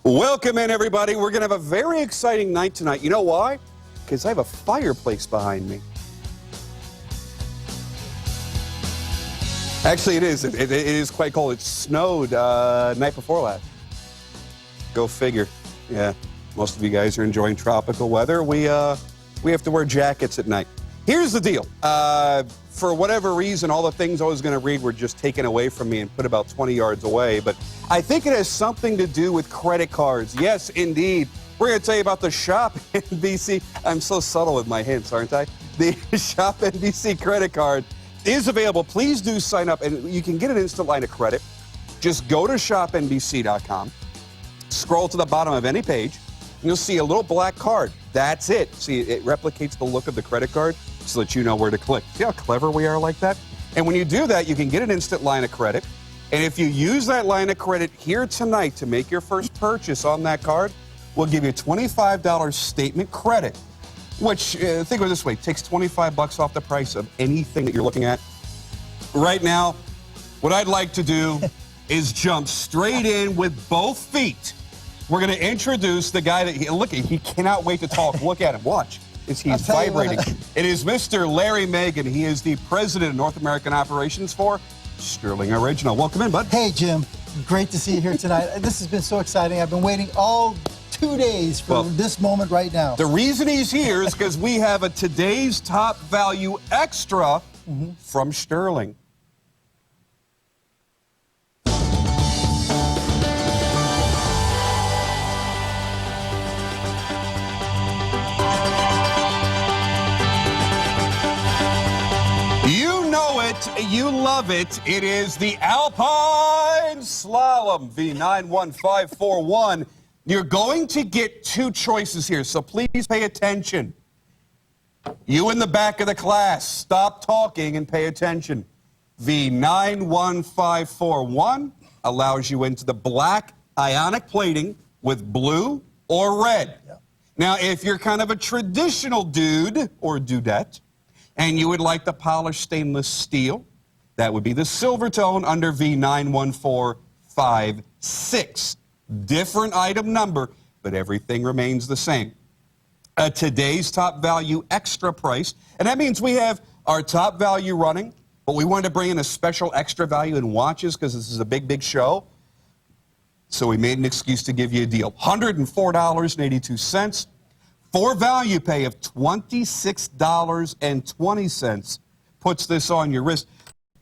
Welcome in, everybody. We're going to have a very exciting night tonight. You know why? Because I have a fireplace behind me. Actually, it is. It is quite cold. It snowed night before last. Go figure. Yeah, most of you guys are enjoying tropical weather. We have to wear jackets at night. Here's the deal. For whatever reason, all the things I was going to read were just taken away from me and put about 20 yards away. But I think it has something to do with credit cards. Yes, indeed. We're going to tell you about the ShopNBC. I'm so subtle with my hints, aren't I? The ShopNBC credit card is available. Please do sign up, and you can get an instant line of credit. Just go to ShopNBC.com, scroll to the bottom of any page, and you'll see a little black card. That's it. See, it replicates the look of the credit card so that you know where to click. See how clever we are like that? And when you do that, you can get an instant line of credit. And if you use that line of credit here tonight to make your first purchase on that card, we'll give you a $25 statement credit, which, think of it this way, takes $25 off the price of anything that you're looking at. Right now, what I'd like to do is jump straight in with both feet. We're going to introduce the guy that, look, he cannot wait to talk. Look at him. Watch. He's vibrating. It is Mr. Larry Magen. He is the president of North American Operations for Stuhrling Original. Welcome in, bud. Hey, Jim. Great to see you here tonight. This has been so exciting. I've been waiting all 2 days for this moment right now. The reason he's here is because we have a Today's Top Value Extra from Stuhrling. You love it. It is the Alpine Slalom V91541. You're going to get two choices here, so please pay attention. You in the back of the class, stop talking and pay attention. V91541 allows you into the black ionic plating with blue or red. Yep. Now, if you're kind of a traditional dude or dudette, and you would like the polished stainless steel, that would be the silver tone under V91456. Different item number, but everything remains the same. Today's top value extra price, and that means we have our top value running, but we wanted to bring in a special extra value in watches because this is a big, big show. So we made an excuse to give you a deal. $104.82. For value pay of $26.20 puts this on your wrist.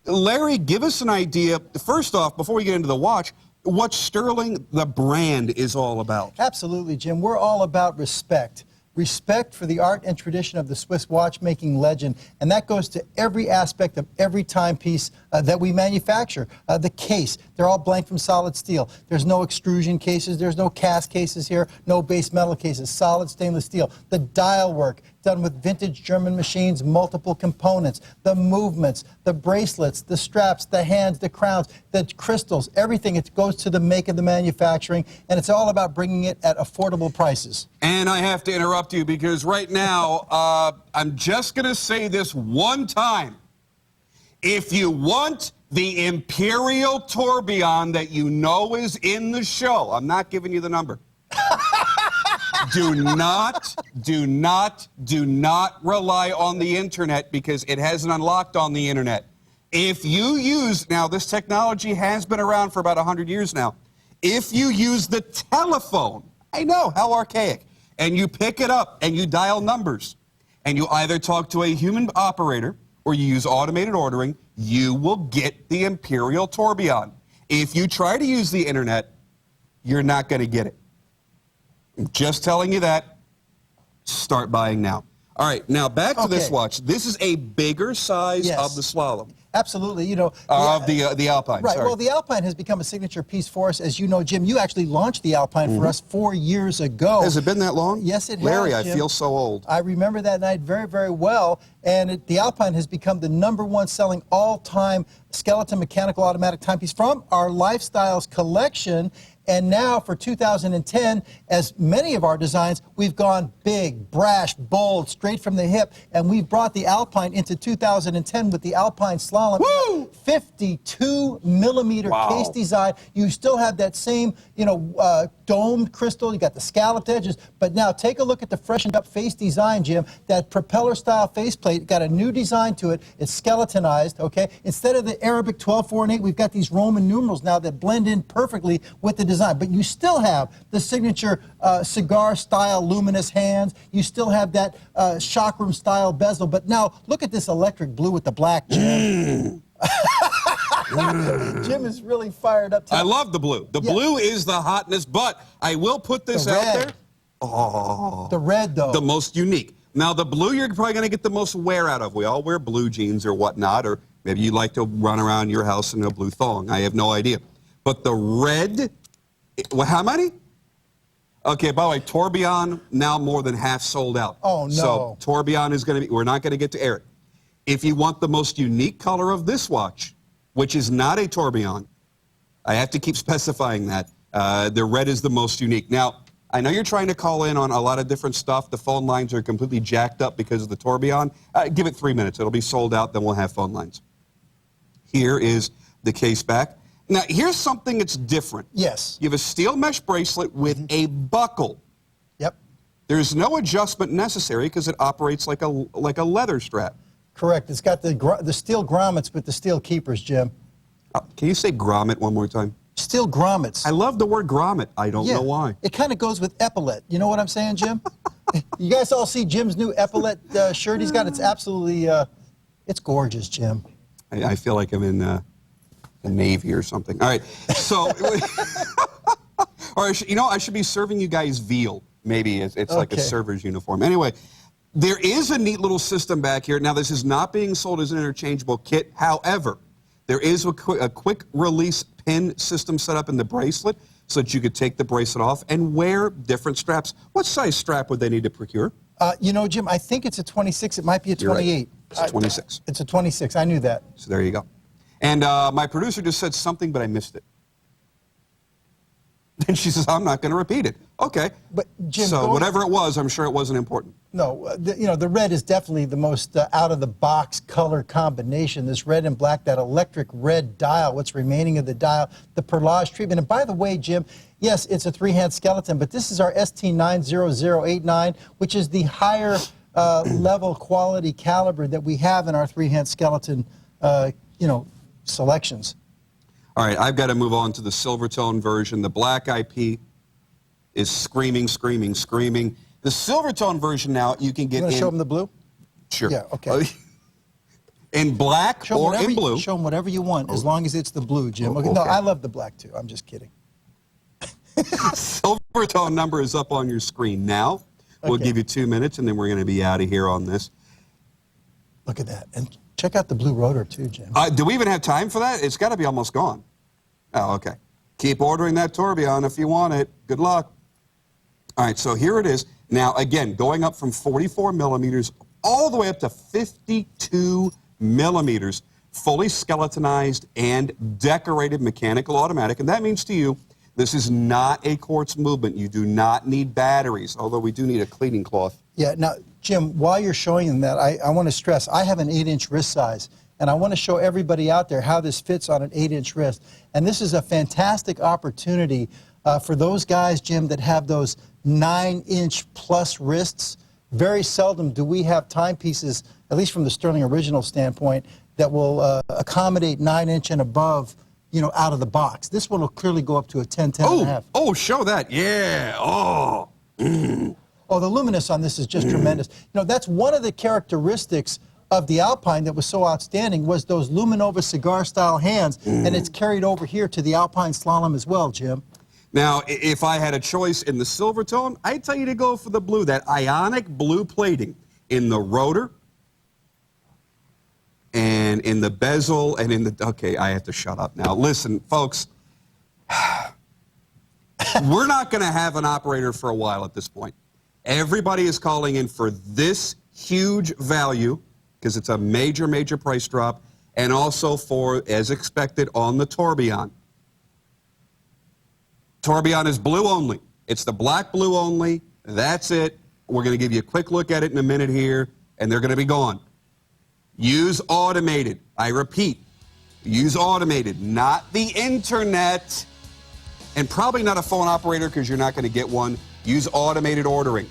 Larry, give us an idea, first off, before we get into the watch, what Stuhrling, the brand, is all about. Absolutely, Jim. We're all about respect. Respect for the art and tradition of the Swiss watchmaking legend, and that goes to every aspect of every timepiece that we manufacture. The case, they're all blank from solid steel. There's no extrusion cases, there's no cast cases here, no base metal cases, solid stainless steel. The dial work, done with vintage German machines, multiple components, the movements, the bracelets, the straps, the hands, the crowns, the crystals, everything. It goes to the make of the manufacturing, and it's all about bringing it at affordable prices. And I have to interrupt you because right now, I'm just going to say this one time. If you want the Imperial Tourbillon that you know is in the show, I'm not giving you the number. Do not rely on the internet because it hasn't unlocked on the internet. If you use, now this technology has been around for about 100 years now. If you use the telephone, I know, how archaic, and you pick it up and you dial numbers, and you either talk to a human operator or you use automated ordering, you will get the Imperial Tourbillon. If you try to use the internet, you're not going to get it. I'm just telling you that. Start buying now. All right, now back to this watch. This is a bigger size of the Slalom. Absolutely, you know. Of the Alpine, right, sorry. Well, the Alpine has become a signature piece for us. As you know, Jim, you actually launched the Alpine for us 4 years ago. Has it been that long? Yes, it has, Larry, I Jim. feel so old. I remember that night very, very well. And the Alpine has become the #1 selling all-time skeleton mechanical automatic timepiece from our Lifestyles collection. And now for 2010, as many of our designs, we've gone big, brash, bold, straight from the hip, and we've brought the Alpine into 2010 with the Alpine Slalom. Woo! 52 millimeter case design. You still have that same, domed crystal, you got the scalloped edges, but now take a look at the freshened up face design, Jim. That propeller style faceplate got a new design to it. It's skeletonized, okay? Instead of the Arabic 12, 4, and 8, we've got these Roman numerals now that blend in perfectly with the design. But you still have the signature cigar style luminous hands. You still have that chakram style bezel. But now look at this electric blue with the black, Jim. Jim is really fired up. I love the blue. The blue is the hotness, but I will put this out there. Oh, the red, though. The most unique. Now, the blue you're probably going to get the most wear out of. We all wear blue jeans or whatnot, or maybe you like to run around your house in a blue thong. I have no idea. But the red, well, how many? Okay, by the way, Tourbillon now more than half sold out. Oh, no. So Tourbillon is going to be, we're not going to get to air it. If you want the most unique color of this watch, which is not a tourbillon, I have to keep specifying that. The red is the most unique. Now, I know you're trying to call in on a lot of different stuff. The phone lines are completely jacked up because of the tourbillon. Give it 3 minutes. It'll be sold out, then we'll have phone lines. Here is the case back. Now, here's something that's different. Yes. You have a steel mesh bracelet with a buckle. Yep. There's no adjustment necessary because it operates like a leather strap. Correct. It's got the steel grommets with the steel keepers, Jim. Can you say grommet one more time? Steel grommets. I love the word grommet. I don't know why. It kind of goes with epaulette. You know what I'm saying, Jim? You guys all see Jim's new epaulette shirt he's got? It's absolutely, it's gorgeous, Jim. I feel like I'm in the Navy or something. All right. So, or I should be serving you guys veal. Maybe it's like a server's uniform. Anyway. There is a neat little system back here. Now, this is not being sold as an interchangeable kit. However, there is a quick release pin system set up in the bracelet so that you could take the bracelet off and wear different straps. What size strap would they need to procure? Jim, I think it's a 26. It might be a 28. Right. It's a 26. It's a 26. I knew that. So there you go. And my producer just said something, but I missed it. And she says, I'm not going to repeat it. Okay. But Jim, so whatever it was, I'm sure it wasn't important. No, the red is definitely the most out-of-the-box color combination. This red and black, that electric red dial, what's remaining of the dial, the perlage treatment. And by the way, Jim, yes, it's a three-hand skeleton, but this is our ST90089, which is the higher level quality caliber that we have in our three-hand skeleton, selections. All right, I've got to move on to the silver tone version. The black IP is screaming, screaming, screaming. The silver tone version now you can get You want to show them the blue? Sure. Yeah, okay. In black or in blue. Show them whatever you want, as long as it's the blue, Jim. Okay. No, I love the black too. I'm just kidding. Silver tone number is up on your screen now. We'll give you 2 minutes, and then we're going to be out of here on this. Look at that. And check out the blue rotor too, Jim. Do we even have time for that? It's got to be almost gone. Oh, okay. Keep ordering that tourbillon if you want it. Good luck. All right, so here it is. Now, again, going up from 44 millimeters all the way up to 52 millimeters, fully skeletonized and decorated mechanical automatic. And that means to you, this is not a quartz movement. You do not need batteries, although we do need a cleaning cloth. Yeah, now, Jim, while you're showing them that, I want to stress, I have an 8-inch wrist size, and I want to show everybody out there how this fits on an 8-inch wrist. And this is a fantastic opportunity for those guys, Jim, that have those 9-inch plus wrists. Very seldom do we have timepieces, at least from the Stuhrling original standpoint, that will accommodate 9-inch and above, out of the box. This one will clearly go up to a 10, 10 and a half. Oh, show that. Yeah. Oh. Oh, the luminous on this is just tremendous. That's one of the characteristics of the Alpine that was so outstanding was those Luminova cigar-style hands, and it's carried over here to the Alpine Slalom as well, Jim. Now, if I had a choice in the silver tone, I'd tell you to go for the blue, that ionic blue plating in the rotor and in the bezel and in the... Okay, I have to shut up now. Listen, folks, we're not going to have an operator for a while at this point. Everybody is calling in for this huge value because it's a major, major price drop, and also for, as expected, on the tourbillon. Tourbillon is blue only. It's the black blue only. That's it. We're going to give you a quick look at it in a minute here, and they're going to be gone. Use automated. I repeat, use automated, not the internet. and probably not a phone operator because you're not going to get one, use automated ordering.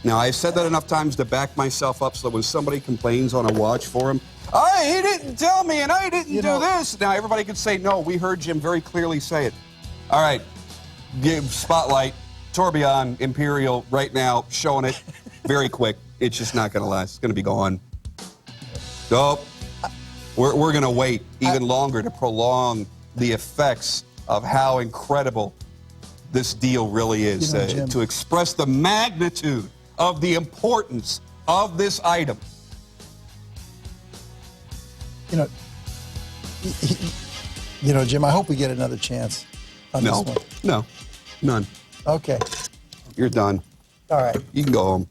Now, I've said that enough times to back myself up so that when somebody complains on a watch forum, he didn't tell me and I didn't do this. Now, everybody could say, no, we heard Jim very clearly say it. All right, give spotlight, Tourbillon, Imperial, right now, showing it very quick. It's just not going to last. It's going to be gone. So, we're going to wait even longer to prolong the effects of how incredible this deal really is, to express the magnitude of the importance of this item. Jim, I hope we get another chance on this one. No, none. Okay. You're done. All right. You can go home.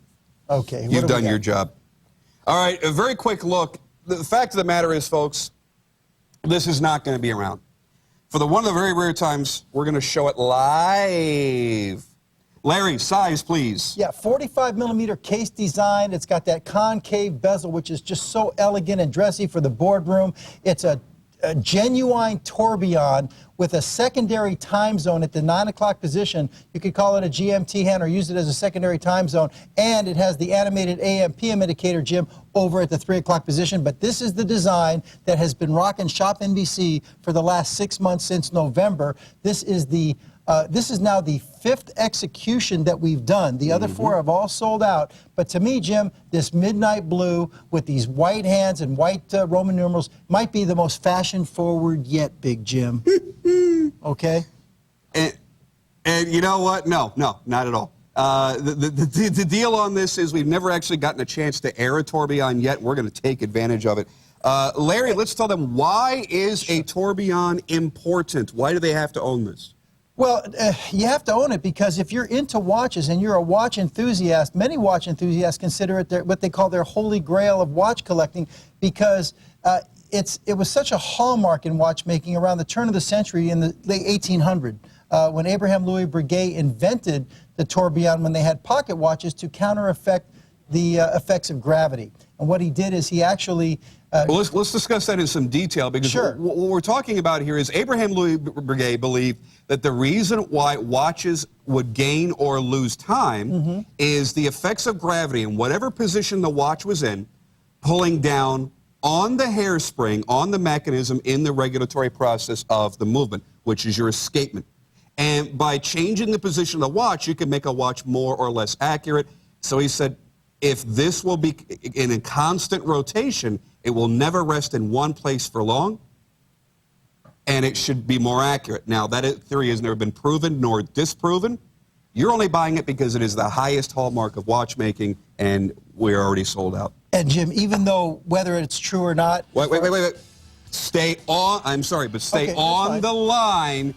Okay. You've done your job. All right, a very quick look. The fact of the matter is, folks, this is not going to be around. For one of the very rare times, we're going to show it live. Larry, size, please. Yeah, 45-millimeter case design. It's got that concave bezel, which is just so elegant and dressy for the boardroom. It's a genuine tourbillon with a secondary time zone at the 9 o'clock position. You could call it a GMT hand or use it as a secondary time zone. And it has the animated AM/PM indicator, Jim, over at the 3 o'clock position. But this is the design that has been rocking ShopNBC for the last 6 months since November. This is now the 5th execution that we've done. The other 4 have all sold out. But to me, Jim, this midnight blue with these white hands and white Roman numerals might be the most fashion-forward yet, Big Jim. Okay? And you know what? No, not at all. The deal on this is we've never actually gotten a chance to air a tourbillon yet. We're going to take advantage of it. Larry, let's tell them, why is a tourbillon important? Why do they have to own this? Well, you have to own it because if you're into watches and you're a watch enthusiast, many watch enthusiasts consider it what they call their holy grail of watch collecting because it was such a hallmark in watchmaking around the turn of the century in the late 1800s when Abraham Louis Breguet invented the tourbillon when they had pocket watches to counter-effect the effects of gravity. And what he did is he actually... well, let's discuss that in some detail because what we're talking about here is Abraham Louis Breguet believed that the reason why watches would gain or lose time is the effects of gravity in whatever position the watch was in, pulling down on the hairspring, on the mechanism in the regulatory process of the movement, which is your escapement. And by changing the position of the watch, you can make a watch more or less accurate. So he said, if this will be in a constant rotation, it will never rest in one place for long, and it should be more accurate. Now, that theory has never been proven nor disproven. You're only buying it because it is the highest hallmark of watchmaking, and we're already sold out. And, Jim, even though whether it's true or not... Wait. Stay on, I'm sorry, but stay on the line.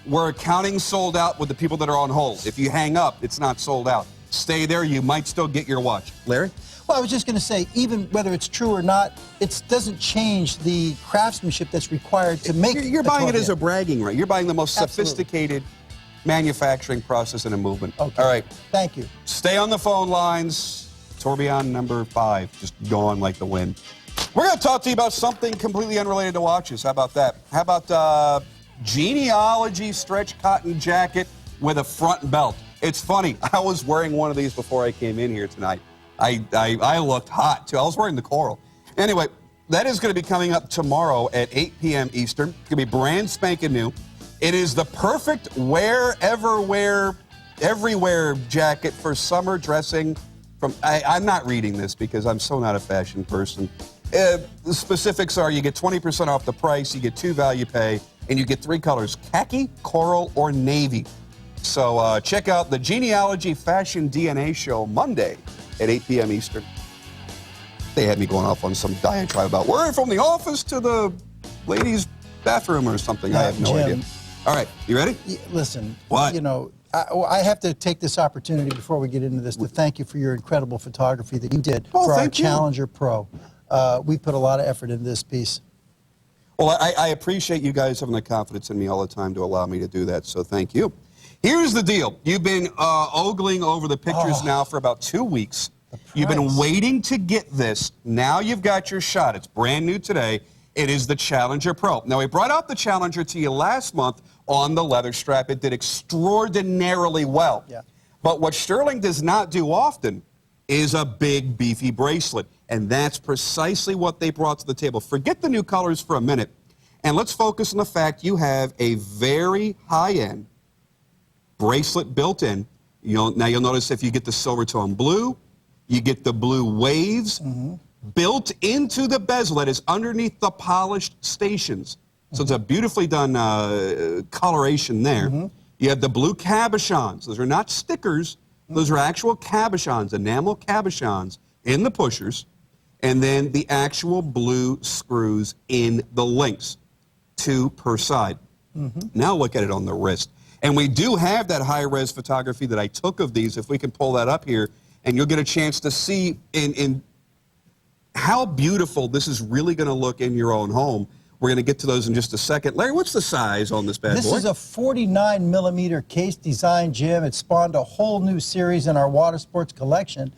We're counting sold out with the people that are on hold. If you hang up, it's not sold out. Stay there, you might still get your watch. Larry? Well, I was just going to say, even whether it's true or not, it doesn't change the craftsmanship that's required to make it. You're buying it as a bragging right. You're buying the most sophisticated manufacturing process in a movement. Okay. All right. Thank you. Stay on the phone lines. Tourbillon number 5, just gone like the wind. We're going to talk to you about something completely unrelated to watches. How about that? How about genealogy stretch cotton jacket with a front belt? It's funny. I was wearing one of these before I came in here tonight. I looked hot, too. I was wearing the coral. Anyway, that is going to be coming up tomorrow at 8 p.m. Eastern. It's going to be brand spanking new. It is the perfect everywhere jacket for summer dressing. I'm not reading this because I'm so not a fashion person. The specifics are you get 20% off the price, you get 2 value pay, and you get 3 colors, khaki, coral, or navy. So check out the Genealogy Fashion DNA show Monday at 8 p.m. Eastern. They had me going off on some diatribe about we're from the office to the ladies' bathroom or something. I have no idea. All right, you ready? Listen, what? You know, I have to take this opportunity before we get into this to thank you for your incredible photography that you did for our Challenger Pro. We put a lot of effort into this piece. Well, I appreciate you guys having the confidence in me all the time to allow me to do that, so thank you. Here's the deal. You've been ogling over the pictures now for about 2 weeks. You've been waiting to get this. Now you've got your shot. It's brand new today. It is the Challenger Pro. Now, we brought out the Challenger to you last month on the leather strap. It did extraordinarily well. Yeah. But what Stuhrling does not do often is a big, beefy bracelet. And that's precisely what they brought to the table. Forget the new colors for a minute, and let's focus on the fact you have a very high-end bracelet built in. Now you'll notice if you get the silver tone blue, you get the blue waves built into the bezel that is underneath the polished stations. So it's a beautifully done coloration there. You have the blue cabochons. Those are not stickers. Those are actual cabochons, enamel cabochons in the pushers, and then the actual blue screws in the links, 2 per side. Now look at it on the wrist. And we do have that high-res photography that I took of these, if we can pull that up here, and you'll get a chance to see in how beautiful this is really going to look in your own home. We're going to get to those in just a second. Larry, what's the size on this bad boy? This is a 49mm case design, Jim. It spawned a whole new series in our water sports collection.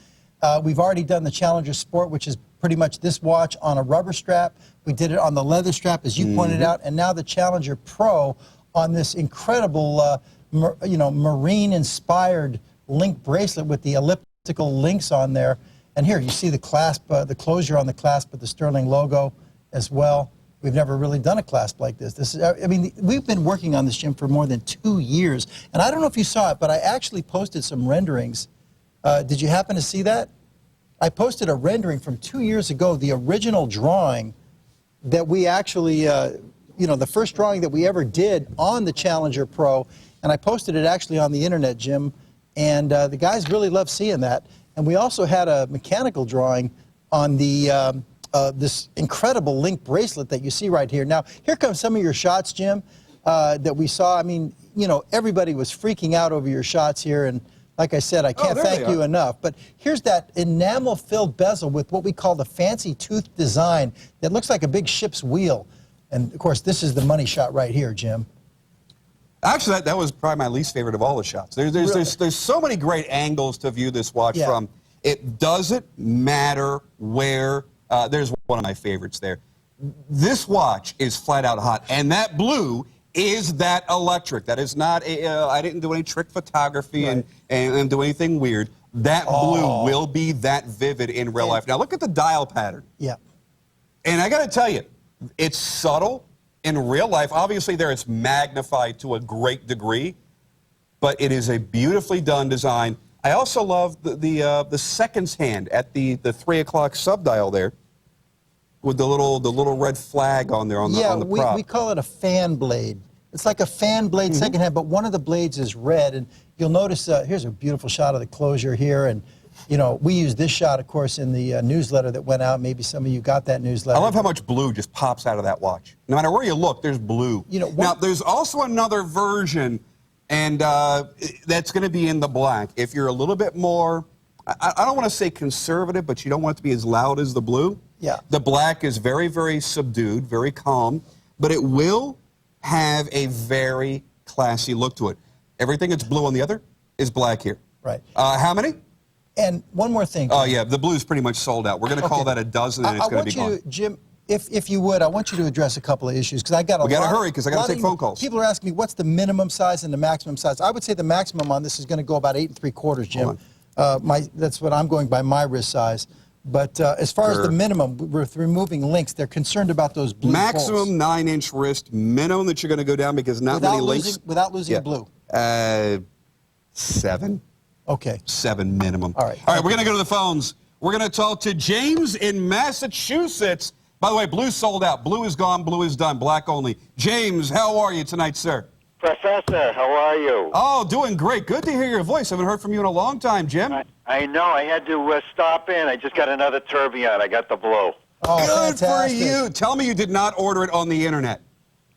We've already done the Challenger Sport, which is pretty much this watch on a rubber strap. We did it on the leather strap, as you pointed out, and now the Challenger Pro on this incredible, marine-inspired link bracelet with the elliptical links on there. And here, you see the clasp, the closure on the clasp with the Stuhrling logo as well. We've never really done a clasp like this. This is, I mean, we've been working on this, Jim, for more than 2 years. And I don't know if you saw it, but I actually posted some renderings. Did you happen to see that? I posted a rendering from 2 years ago, the original drawing that we actually, the first drawing that we ever did on the Challenger Pro. And I posted it actually on the internet, Jim. And the guys really love seeing that. And we also had a mechanical drawing on the this incredible link bracelet that you see right here. Now, here come some of your shots, Jim, that we saw. I mean, everybody was freaking out over your shots here. And like I said, I can't thank you enough. But here's that enamel-filled bezel with what we call the fancy tooth design that looks like a big ship's wheel. And, of course, this is the money shot right here, Jim. Actually, that was probably my least favorite of all the shots. There's so many great angles to view this watch from. It doesn't matter where. There's one of my favorites there. This watch is flat out hot, and that blue is that electric. That is not I didn't do any trick photography and do anything weird. That blue will be that vivid in real life. Now look at the dial pattern. Yeah. And I got to tell you, it's subtle in real life. Obviously, there it's magnified to a great degree, but it is a beautifully done design. I also love the seconds hand at the 3 o'clock subdial there, with the little red flag on there on the prop. We call it a fan blade. It's like a fan blade second hand, but one of the blades is red. And you'll notice, here's a beautiful shot of the closure here. And, we use this shot, of course, in the newsletter that went out. Maybe some of you got that newsletter. I love how much blue just pops out of that watch. No matter where you look, there's blue. Now, there's also another version, and that's going to be in the black. If you're a little bit more, I don't want to say conservative, but you don't want it to be as loud as the blue. Yeah. The black is very, very subdued, very calm, but it will have a very classy look to it. Everything that's blue on the other is black here. Right. How many? And one more thing. Oh, yeah, the blue's pretty much sold out. We're going to call that a dozen, and it's going to be gone. I want you to, Jim, if you would, I want you to address a couple of issues, because I got a lot. We got to hurry, because I got to take phone calls. People are asking me, what's the minimum size and the maximum size? I would say the maximum on this is going to go about 8 3/4, Jim. That's what I'm going by, my wrist size. But as far as the minimum, with removing links, they're concerned about those blue Maximum 9-inch wrist, minimum that you're going to go down because not many links. Without losing blue. 7. Okay. 7 minimum. All right. All right, we're going to go to the phones. We're going to talk to James in Massachusetts. By the way, blue sold out. Blue is gone. Blue is done. Black only. James, how are you tonight, sir? Professor, how are you? Oh, doing great. Good to hear your voice. I haven't heard from you in a long time, Jim. I know. I had to stop in. I just got another tourbillon. I got the blue. Oh, good fantastic. for you. Tell me you did not order it on the internet.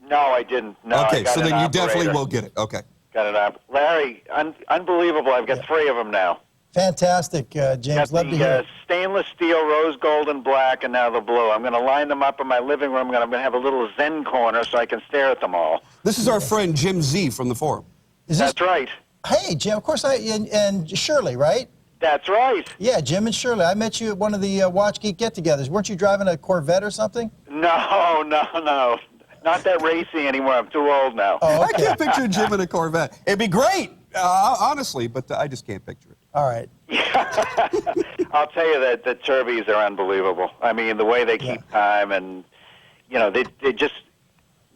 No, I didn't. No, okay, I got so then you operator. definitely will get it. Okay. Got it up. Larry, unbelievable. I've got 3 of them now. Fantastic, James. Love to hear it. Stainless steel, rose gold, and black, and now the blue. I'm going to line them up in my living room, and I'm going to have a little zen corner so I can stare at them all. This is our friend Jim Z from the forum. That's right. Hey, Jim, of course, and Shirley, right? That's right. Yeah, Jim and Shirley. I met you at one of the Watch Geek get-togethers. Weren't you driving a Corvette or something? No, no. Not that racy anymore. I'm too old now. Oh, I okay. can't picture Jim in a Corvette. It'd be great, honestly, but I just can't picture it. All right. I'll tell you that the Turbies are unbelievable. I mean, the way they keep time, and they just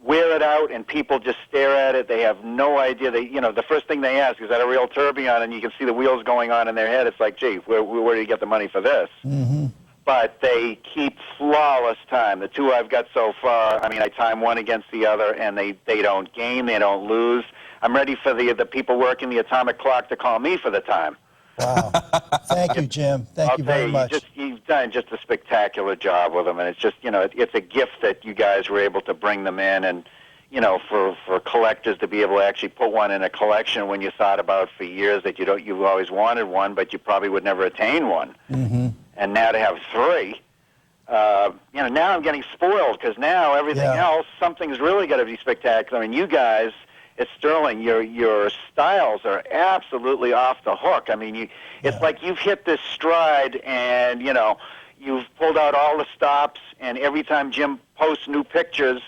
wear it out, and people just stare at it. They have no idea. The first thing they ask, is that a real Tourbillon? And you can see the wheels going on in their head. It's like, gee, where do you get the money for this? Mm-hmm. But they keep flawless time. The two I've got so far, I mean, I time one against the other, and they don't game, they don't lose. I'm ready for the people working the atomic clock to call me for the time. Wow. Thank you, Jim. Thank you very much. You've done just a spectacular job with them, and it's just, it's a gift that you guys were able to bring them in, and, for collectors to be able to actually put one in a collection when you thought about for years that you've always wanted one, but you probably would never attain one. Mm-hmm. And now to have three, now I'm getting spoiled, because now everything else, something's really got to be spectacular. I mean, you guys at Stuhrling, your styles are absolutely off the hook. I mean, it's like you've hit this stride, and you've pulled out all the stops. And every time Jim posts new pictures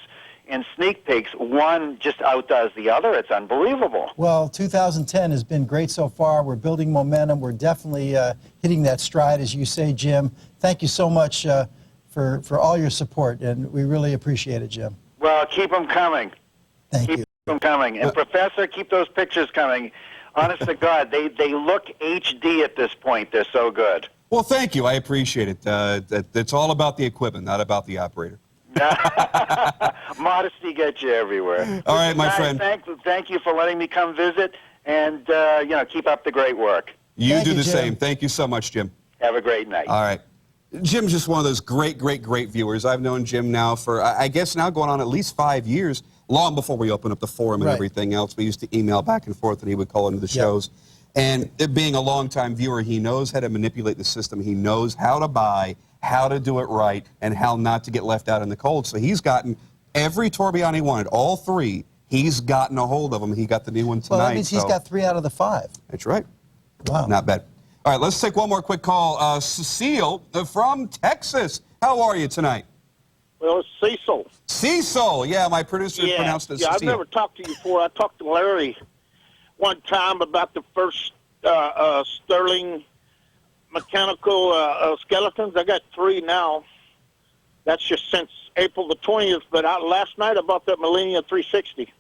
and sneak peeks, one just outdoes the other. It's unbelievable. Well, 2010 has been great so far. We're building momentum. We're definitely hitting that stride, as you say, Jim. Thank you so much for all your support, and we really appreciate it, Jim. Well, keep them coming. Thank you. Keep them coming. And Professor, keep those pictures coming. Honest to God, they look HD at this point. They're so good. Well, thank you. I appreciate it. It's all about the equipment, not about the operator. Modesty gets you everywhere. All right, my friend. Thank you for letting me come visit, and keep up the great work. You do the Jim. same. Thank you so much, Jim. Have a great night. All right. Jim's just one of those great viewers. I've known Jim now for, I guess now going on at least 5 years, long before we opened up the forum and everything else. We used to email back and forth, and he would call into the shows. And it being a longtime viewer, he knows how to manipulate the system. He knows how to buy, how to do it right, and how not to get left out in the cold. So he's gotten every tourbillon he wanted, all three. He's gotten a hold of them. He got the new one tonight. Well, that means he's got 3 out of the 5. That's right. Wow. Not bad. All right, let's take one more quick call. Cecile from Texas. How are you tonight? Well, it's Cecil. Cecil. Yeah, my producer pronounced it Cecile. I've never talked to you before. I talked to Larry one time about the first Stuhrling mechanical skeletons. I got 3 now. That's just since April the 20th. But last night I bought that Millennia 360.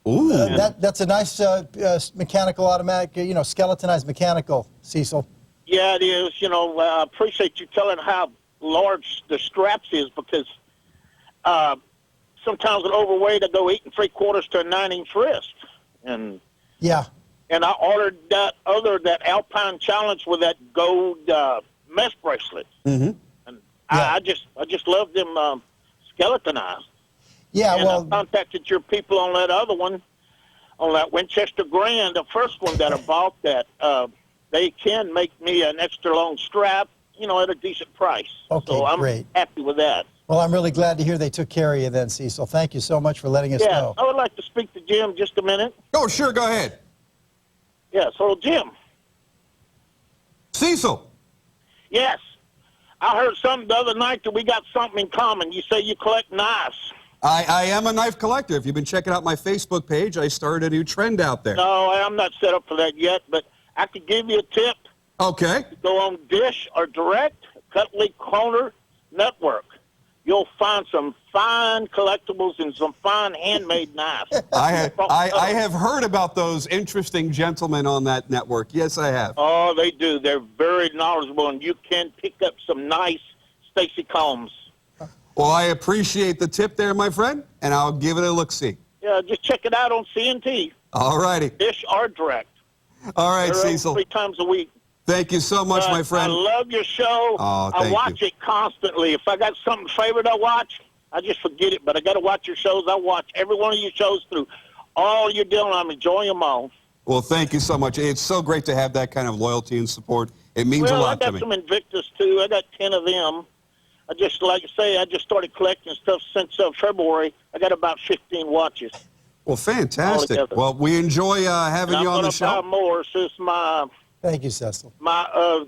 Ooh. That's a nice mechanical automatic, skeletonized mechanical, Cecil. Yeah, it is. I appreciate you telling how large the straps is, because sometimes an overweight I go 8 3/4 to a 9-inch wrist, and I ordered that Alpine Challenge with that gold mesh bracelet, and I just love them skeletonized. Yeah, and well, I contacted your people on that other one, on that Winchester Grand, the first one that I bought, that they can make me an extra long strap, at a decent price. Okay, so I'm great. happy with that. Well, I'm really glad to hear they took care of you then, Cecil. Thank you so much for letting us know. I would like to speak to Jim just a minute. Oh, sure, go ahead. Yeah, so Jim. Cecil. Yes. I heard something the other night that we got something in common. You say you collect knives. I am a knife collector. If you've been checking out my Facebook page, I started a new trend out there. No, I'm not set up for that yet, but I could give you a tip. Okay. Go on Dish or Direct, Cutley Corner Network. You'll find some fine collectibles and some fine handmade knives. I have heard about those interesting gentlemen on that network. Yes, I have. Oh, they do. They're very knowledgeable, and you can pick up some nice Stacy Combs. Well, I appreciate the tip there, my friend, and I'll give it a look-see. Yeah, just check it out on CNT. All righty. Dish or Direct. All right, They're Cecil. 3 times a week. Thank you so much, my friend. I love your show. Oh, I watch it constantly. If I got something favorite I watch, I just forget it. But I got to watch your shows. I watch every one of your shows through. All you're doing, I'm enjoying them all. Well, thank you so much. It's so great to have that kind of loyalty and support. It means a lot to me. I got some Invictus, too. I got 10 of them. I just, like I say, I just started collecting stuff since February. I got about 15 watches. Well, fantastic. Well, we enjoy having you on the show. I'm going to buy more. So it's my... Thank you, Cecil. My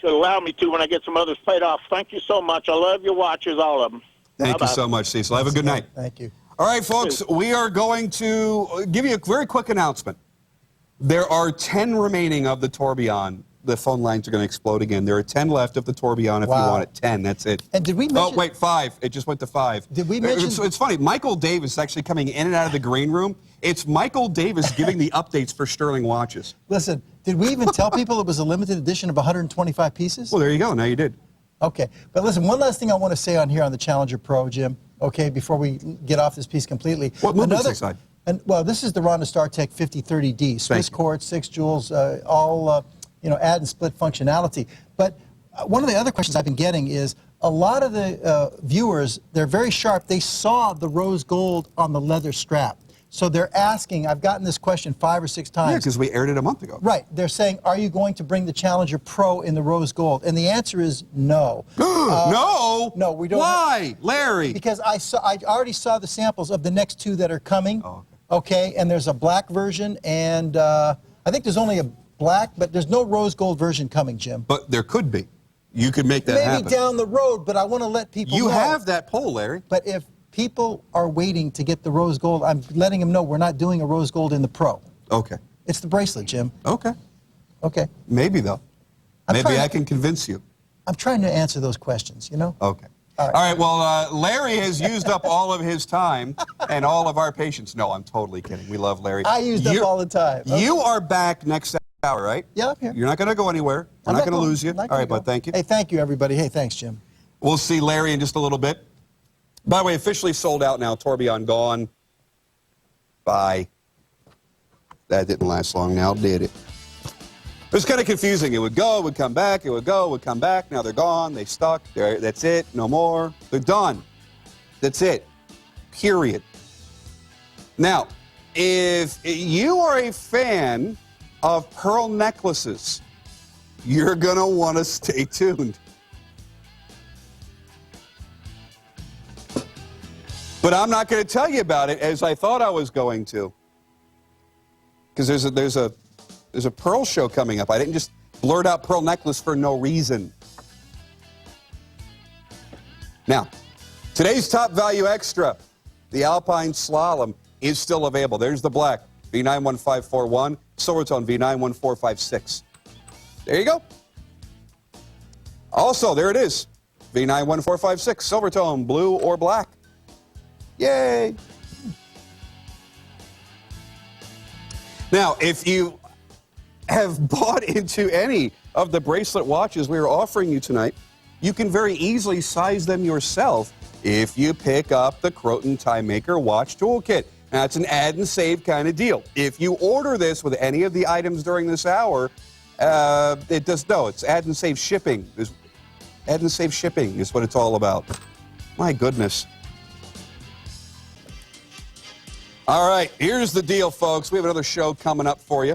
to allow me to when I get some others paid off. Thank you so much. I love your watches, all of them. Thank you so much, Cecil. Have a good night. Thank you. All right, folks, we are going to give you a very quick announcement. There are 10 remaining of the Tourbillon. The phone lines are going to explode again. There are 10 left of the Tourbillon if you want it. 10, that's it. And did we mention... Oh, wait, 5. It just went to 5. Did we mention... It's funny. Michael Davis is actually coming in and out of the green room. It's Michael Davis giving the updates for Stuhrling watches. Listen, did we even tell people it was a limited edition of 125 pieces? Well, there you go. Now you did. Okay. But listen, one last thing I want to say on here on the Challenger Pro, Jim, okay, before we get off this piece completely. What movement's inside? Well, this is the Ronda StarTech 5030D. Swiss quartz, 6 jewels, all... add and split functionality. But one of the other questions I've been getting is a lot of the viewers, they're very sharp. They saw the rose gold on the leather strap. So they're asking, I've gotten this question 5 or 6 times. Yeah, because we aired it a month ago. Right. They're saying, are you going to bring the Challenger Pro in the rose gold? And the answer is no. No? No, we don't. Why, Larry? Because I already saw the samples of the next 2 that are coming. Oh, okay, and there's a black version, and I think there's only a black, but there's no rose gold version coming, Jim. But there could be. You could make that happen. Maybe down the road, but I want to let people know. You have that poll, Larry. But if people are waiting to get the rose gold, I'm letting them know we're not doing a rose gold in the Pro. Okay. It's the bracelet, Jim. Okay. Okay. Maybe, though. Maybe I can convince you. I'm trying to answer those questions, you know? Okay. All right, well, Larry has used up all of his time and all of our patience. No, I'm totally kidding. We love Larry. I used up all the time. Okay. You are back next hour, right? Yeah, I'm here. You're not going to go anywhere. We're not going to lose you. All right, bud, thank you. Hey, thank you, everybody. Hey, thanks, Jim. We'll see Larry in just a little bit. By the way, officially sold out now. Tourbillon gone. Bye. That didn't last long now, did it? It was kind of confusing. It would go, it would come back, it would go, it would come back. Now they're gone, they stuck. That's it, no more. They're done. That's it. Period. Now, if you are a fan of pearl necklaces, you're going to want to stay tuned. But I'm not going to tell you about it as I thought I was going to. Because there's a pearl show coming up. I didn't just blurt out pearl necklace for no reason. Now, today's top value extra, the Alpine Slalom, is still available. There's the black, V91541, Silvertone, V91456. There you go. Also, there it is, V91456, Silvertone, blue or black. Yay! Now, if you have bought into any of the bracelet watches we are offering you tonight, you can very easily size them yourself if you pick up the Croton Time Maker Watch Toolkit. Now, it's an add and save kind of deal. If you order this with any of the items during this hour, it's add and save shipping. Add and save shipping is what it's all about. My goodness. All right, here's the deal, folks. We have another show coming up for you.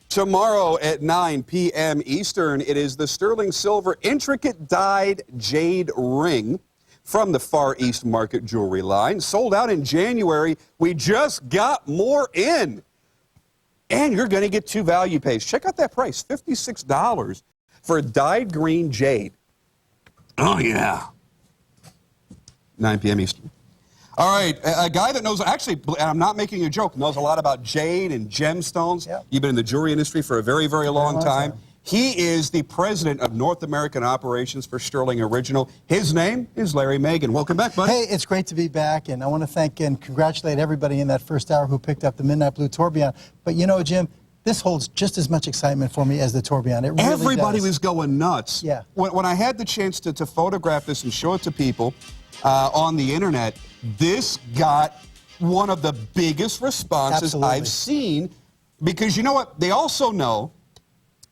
Tomorrow at 9 p.m. Eastern, it is the Sterling Silver Intricate Dyed Jade Ring from the Far East Market Jewelry line. Sold out in January. We just got more in. And you're going to get 2 value pays. Check out that price, $56 for a dyed green jade. Oh, yeah. 9 p.m. Eastern. All right, a guy that knows, actually, I'm not making a joke, knows a lot about jade and gemstones. Yep. You've been in the jewelry industry for a very, very long time. He is the president of North American operations for Stuhrling Original. His name is Larry Magen. Welcome back, buddy. Hey, it's great to be back, and I want to thank and congratulate everybody in that first hour who picked up the Midnight Blue Tourbillon. But you know, Jim, this holds just as much excitement for me as the Tourbillon. It really Everybody does. was going nuts. Yeah. When I had the chance to photograph this and show it to people on the internet, this got one of the biggest responses I've seen, because you know what? They also know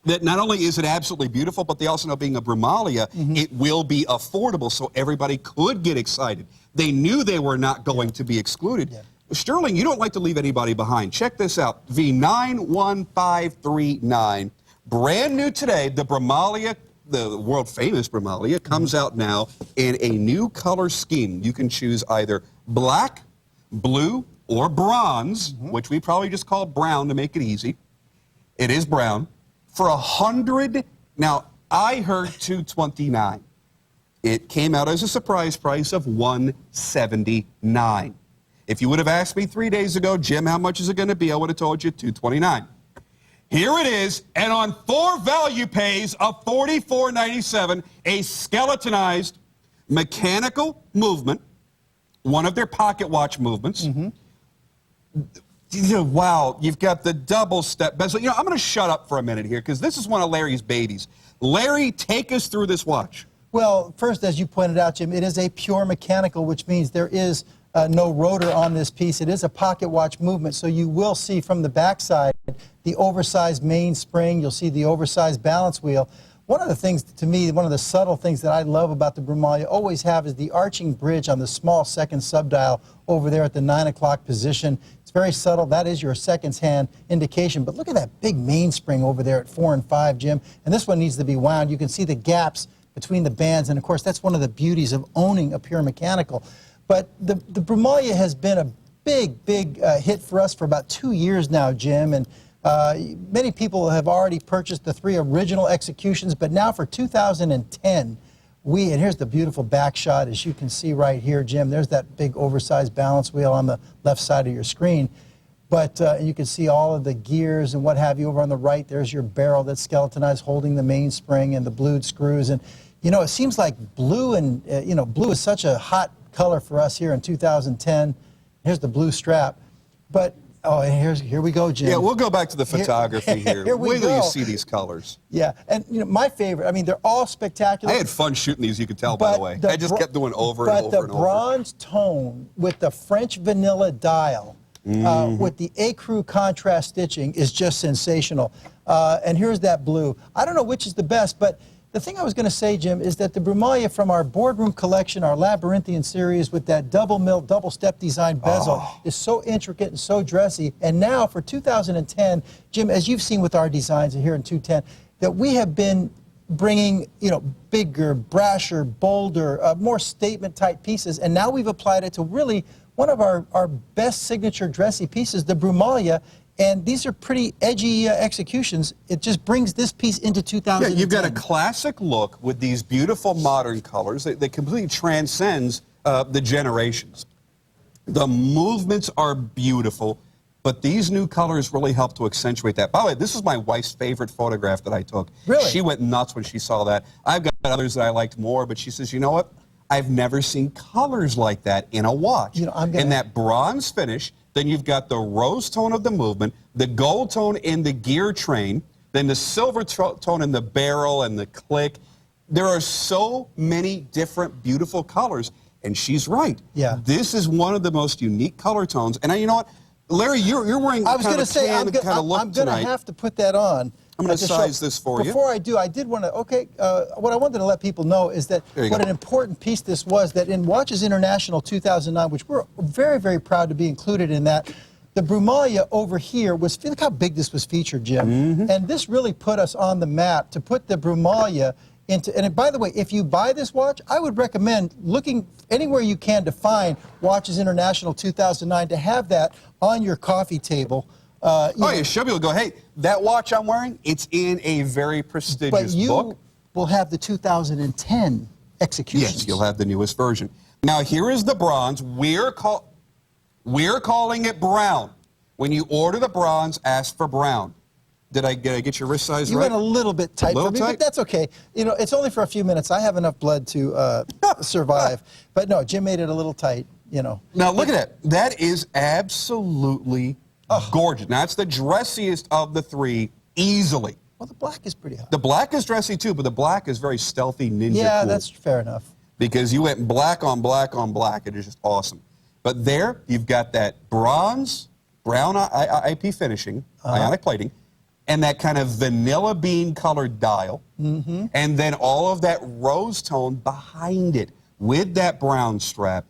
that not only is it absolutely beautiful, but they also know, being a Brumalia, it will be affordable, so everybody could get excited. They knew they were not going to be excluded. Yeah. Stuhrling, you don't like to leave anybody behind. Check this out, V91539, brand new today, the Brumalia, the world-famous Brumalia, comes out now in a new color scheme. You can choose either black, blue, or bronze, which we probably just call brown to make it easy. It is brown. For 100, now, I heard $229. It came out as a surprise price of $179. If you would have asked me 3 days ago, Jim, how much is it going to be? I would have told you $229. Here it is, and on 4 value pays of $44.97, a skeletonized mechanical movement, one of their pocket watch movements. Wow, you've got the double step bezel. You know, I'm going to shut up for a minute here because this is one of Larry's babies. Larry, take us through this watch. Well, first, as you pointed out, Jim, it is a pure mechanical, which means there is no rotor on this piece. It is a pocket watch movement, so you will see from the backside the oversized mainspring. You'll see the oversized balance wheel. One of the things, to me, one of the subtle things that I love about the Brumalia always have is the arching bridge on the small second subdial over there at the 9 o'clock position. It's very subtle. That is your seconds hand indication. But look at that big mainspring over there at 4 and 5, Jim. And this one needs to be wound. You can see the gaps between the bands. And, of course, that's one of the beauties of owning a pure mechanical. But the Brumalia has been a big hit for us for about 2 years now, Jim. And many people have already purchased the 3 original executions, but now for 2010, and here's the beautiful back shot, as you can see right here, Jim. There's that big oversized balance wheel on the left side of your screen. But you can see all of the gears and what have you over on the right. There's your barrel that's skeletonized holding the mainspring and the blued screws. And, you know, it seems like blue and, blue is such a hot color for us here in 2010. Here's the blue strap. But oh, and here we go, Jim. Yeah, we'll go back to the photography here. Here we Wait till go. you see these colors. Yeah, and my favorite, I mean, they're all spectacular. I had fun shooting these, you could tell, by the way. I just kept doing over and over and over. But the bronze tone with the French vanilla dial, with the ecru contrast stitching is just sensational. And here's that blue. I don't know which is the best, but the thing I was going to say, Jim, is that the Brumalia from our boardroom collection, our Labyrinthian series with that double mill, double step design bezel is so intricate and so dressy. And now for 2010, Jim, as you've seen with our designs here in 210, that we have been bringing, bigger, brasher, bolder, more statement type pieces. And now we've applied it to really one of our best signature dressy pieces, the Brumalia. And these are pretty edgy executions. It just brings this piece into 2010. Yeah, you've got a classic look with these beautiful modern colors that completely transcends the generations. The movements are beautiful, but these new colors really help to accentuate that. By the way, this is my wife's favorite photograph that I took. Really? She went nuts when she saw that. I've got others that I liked more, but she says, you know what? I've never seen colors like that in a watch. In that bronze finish. Then you've got the rose tone of the movement, the gold tone in the gear train, then the silver tone in the barrel and the click. There are so many different beautiful colors, and she's right. Yeah. This is one of the most unique color tones. And you know what, Larry, you're wearing I was going to say, I'm going to have to put that on. I'm going to size this for you. Before I do, I did want to, what I wanted to let people know is that what an important piece this was, that in Watches International 2009, which we're very, very proud to be included in that, the Brumalia over here was, look how big this was featured, Jim. And this really put us on the map to put the Brumalia into, and by the way, if you buy this watch, I would recommend looking anywhere you can to find Watches International 2009 to have that on your coffee table. You should be able to go, hey, that watch I'm wearing, it's in a very prestigious book. But you will have the 2010 executions. Yes, you'll have the newest version. Now, here is the bronze. We're calling it brown. When you order the bronze, ask for brown. Did I get your wrist size right? You went a little bit tight for me, but that's okay. It's only for a few minutes. I have enough blood to survive. But no, Jim made it a little tight, Now, look at that. That is absolutely gorgeous. Now, it's the dressiest of the 3, easily. Well, the black is pretty hot. The black is dressy, too, but the black is very stealthy, ninja Yeah, cool. that's fair enough. Because you went black on black on black. It is just awesome. But there, you've got that bronze, brown IP finishing, ionic plating, and that kind of vanilla bean colored dial. And then all of that rose tone behind it with that brown strap.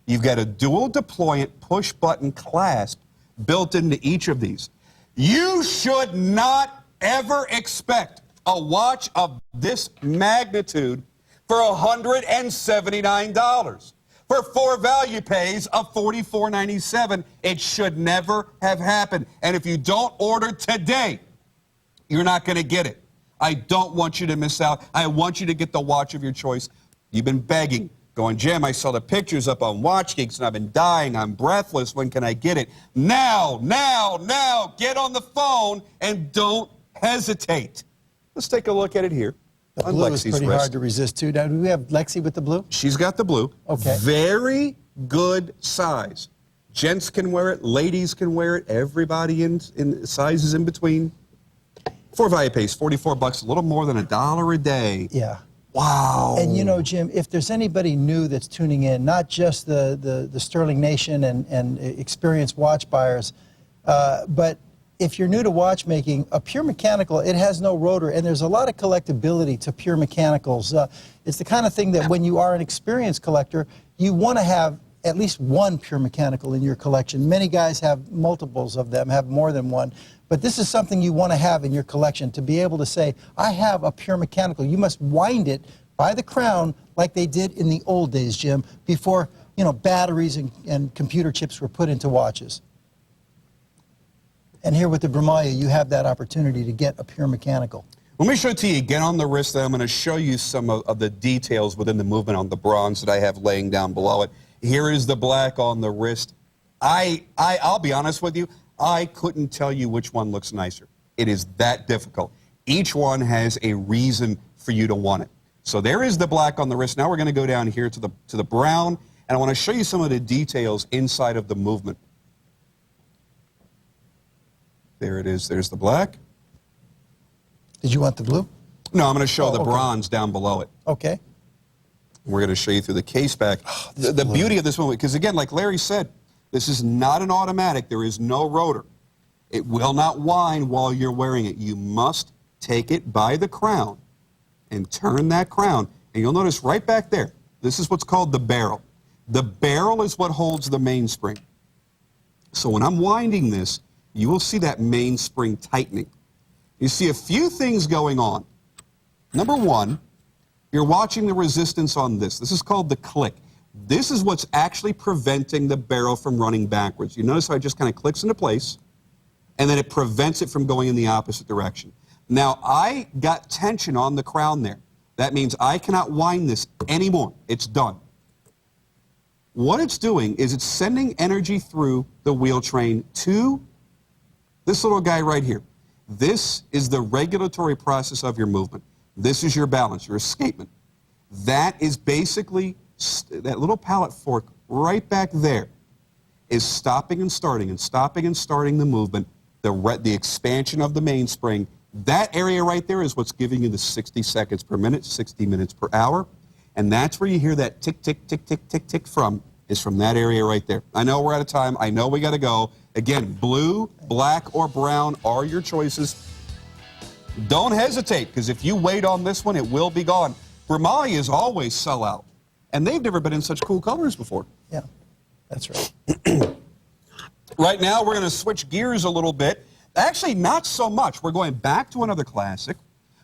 You've got a dual deployant push button clasp built into each of these. You should not ever expect a watch of this magnitude for $179. For 4 value pays of $44.97, it should never have happened. And if you don't order today, you're not going to get it. I don't want you to miss out. I want you to get the watch of your choice. You've been begging, going, Jim, I saw the pictures up on Watch Geeks, and I've been dying. I'm breathless. When can I get it? Now, now, now. Get on the phone, and don't hesitate. Let's take a look at it here. The blue is pretty hard to resist, too. Now, do we have Lexi with the blue? She's got the blue. Okay. Very good size. Gents can wear it. Ladies can wear it. Everybody in sizes in between. For value pays $44, a little more than $1 a day. Yeah. Wow. And you know, Jim, if there's anybody new that's tuning in, not just the Stuhrling Nation and experienced watch buyers, but if you're new to watchmaking, a pure mechanical, it has no rotor, and there's a lot of collectability to pure mechanicals. It's the kind of thing that when you are an experienced collector, you want to have at least one pure mechanical in your collection. Many guys have multiples of them, have more than one. But this is something you want to have in your collection, to be able to say, I have a pure mechanical. You must wind it by the crown like they did in the old days, Jim, before, you know, batteries and computer chips were put into watches. And here with the Brahmaya, you have that opportunity to get a pure mechanical. Let me show it to you again on the wrist. Then I'm going to show you some of the details within the movement on the bronze that I have laying down below it. Here is the black on the wrist. I'll be honest with you, I couldn't tell you which one looks nicer. It is that difficult. Each one has a reason for you to want it. So there is the black on the wrist. Now we're going to go down here to the brown, and I want to show you some of the details inside of the movement. There it is. There's the black. Did you want the blue? No, I'm going to show the bronze down below it. Okay. We're going to show you through the case back. The beauty of this movement, because again, like Larry said, this is not an automatic. There is no rotor. It will not wind while you're wearing it. You must take it by the crown and turn that crown. And you'll notice right back there, this is what's called the barrel. The barrel is what holds the mainspring. So when I'm winding this, you will see that mainspring tightening. You see a few things going on. Number one, you're watching the resistance on this. This is called the click. This is what's actually preventing the barrel from running backwards. You notice how it just kind of clicks into place, and then it prevents it from going in the opposite direction. Now, I got tension on the crown there. That means I cannot wind this anymore. It's done. What it's doing is it's sending energy through the wheel train to this little guy right here. This is the regulatory process of your movement. This is your balance, your escapement. That is basically, that little pallet fork right back there is stopping and starting the movement, the expansion of the mainspring. That area right there is what's giving you the 60 seconds per minute, 60 minutes per hour. And that's where you hear that tick, tick, tick, tick, tick, tick from, is from that area right there. I know we're out of time. I know we got to go. Again, blue, black, or brown are your choices. Don't hesitate, because if you wait on this one, it will be gone. Brahmaya is always sell out, and they've never been in such cool colors before. Yeah, that's right. Right now, we're going to switch gears a little bit. Actually, not so much. We're going back to another classic.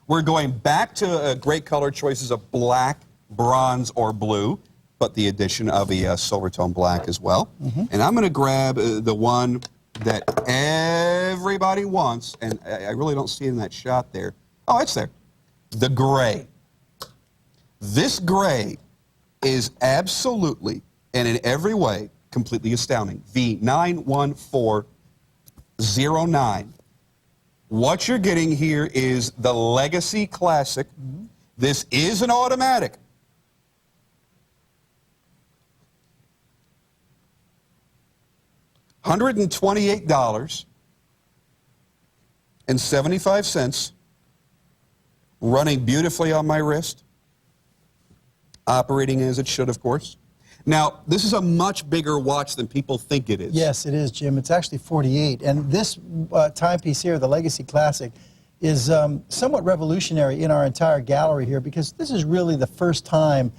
We're going back to great color choices of black, bronze, or blue, but the addition of a silver tone black as well. And I'm going to grab the one that everybody wants, and I really don't see it in that shot there. Oh, it's there. The gray. This gray is absolutely, and in every way, completely astounding. V91409. What you're getting here is the Legacy Classic. This is an automatic. $128.75, running beautifully on my wrist, operating as it should, of course. Now, this is a much bigger watch than people think it is. Yes, it is, Jim. It's actually 48. And this timepiece here, the Legacy Classic, is somewhat revolutionary in our entire gallery here, because this is really the first time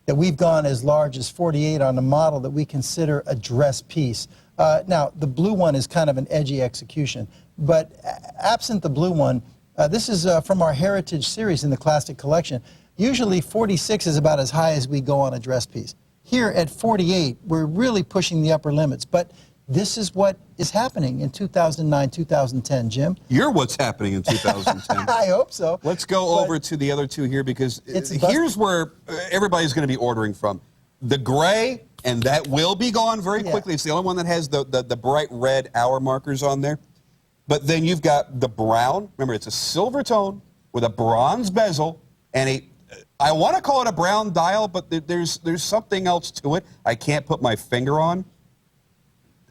that we've gone as large as 48 on a model that we consider a dress piece. Now, the blue one is kind of an edgy execution, but absent the blue one, this is from our Heritage series in the Classic Collection. Usually 46 is about as high as we go on a dress piece. Here at 48, we're really pushing the upper limits, but This is what is happening in 2009, 2010, Jim. You're what's happening in 2010. I hope so. Let's go over to the other two here, because here's where everybody's going to be ordering from. The gray, and that will be gone very quickly. It's the only one that has the bright red hour markers on there. But then you've got the brown. Remember, it's a silver tone with a bronze bezel and I want to call it a brown dial, but there's something else to it I can't put my finger on.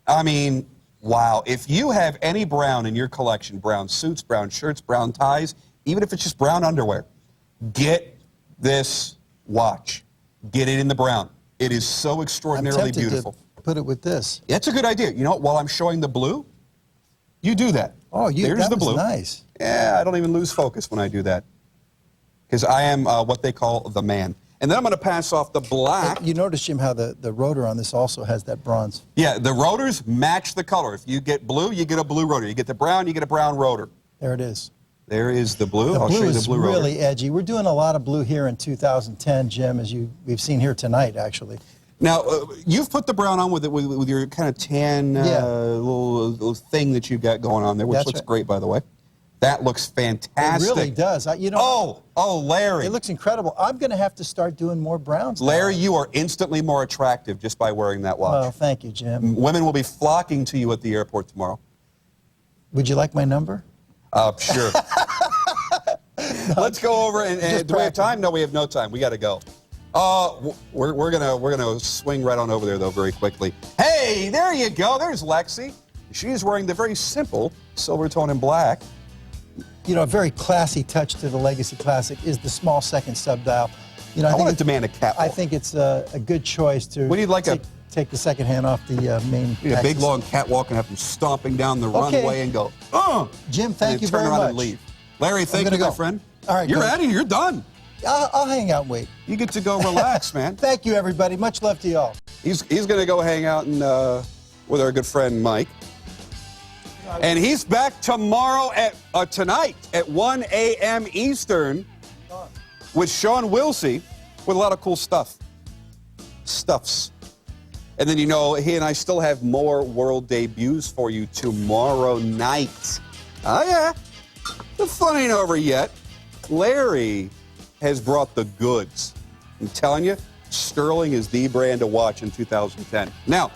I mean, wow. If you have any brown in your collection, brown suits, brown shirts, brown ties, even if it's just brown underwear, get this watch. Get it in the brown. It is so extraordinarily beautiful. To put it with this. That's a good idea. You know what? While I'm showing the blue, you do that. Oh, There's that the was blue. Nice. Yeah, I don't even lose focus when I do that, because I am what they call the man. And then I'm going to pass off the black. You notice, Jim, how the rotor on this also has that bronze. Yeah, the rotors match the color. If you get blue, you get a blue rotor. You get the brown, you get a brown rotor. There it is. There is the blue. I'll show you the blue rotor. The blue is really edgy. We're doing a lot of blue here in 2010, Jim, as we've seen here tonight, actually. Now, you've put the brown on with your kind of tan little thing that you've got going on there, which looks great, by the way. That looks fantastic. It really does. Oh, Larry. It looks incredible. I'm going to have to start doing more browns now. Larry, you are instantly more attractive just by wearing that watch. Well, thank you, Jim. Women will be flocking to you at the airport tomorrow. Would you like my number? Sure. Let's go over and do we have time? No, we have no time. We got to go. We're gonna swing right on over there though very quickly. Hey, there you go. There's Lexi. She's wearing the very simple silver tone in black. You know, a very classy touch to the Legacy Classic is the small second sub-dial. You know, I want to demand a catwalk. I think it's a good choice to take the second hand off the main. A big long catwalk and have them stomping down the runway and go, Jim, thank you very much. Turn around much. And leave. Larry, thank you, my friend. All right, you're out of here. You're done. I'll hang out and wait. You get to go relax, man. Thank you, everybody. Much love to y'all. He's going to go hang out with our good friend Mike. And he's back tomorrow tonight at 1 a.m. Eastern with Sean Wilsey with a lot of cool stuffs. And then, you know, he and I still have more world debuts for you tomorrow night. Oh, yeah. The fun ain't over yet. Larry has brought the goods. I'm telling you, Stuhrling is the brand to watch in 2010. Now,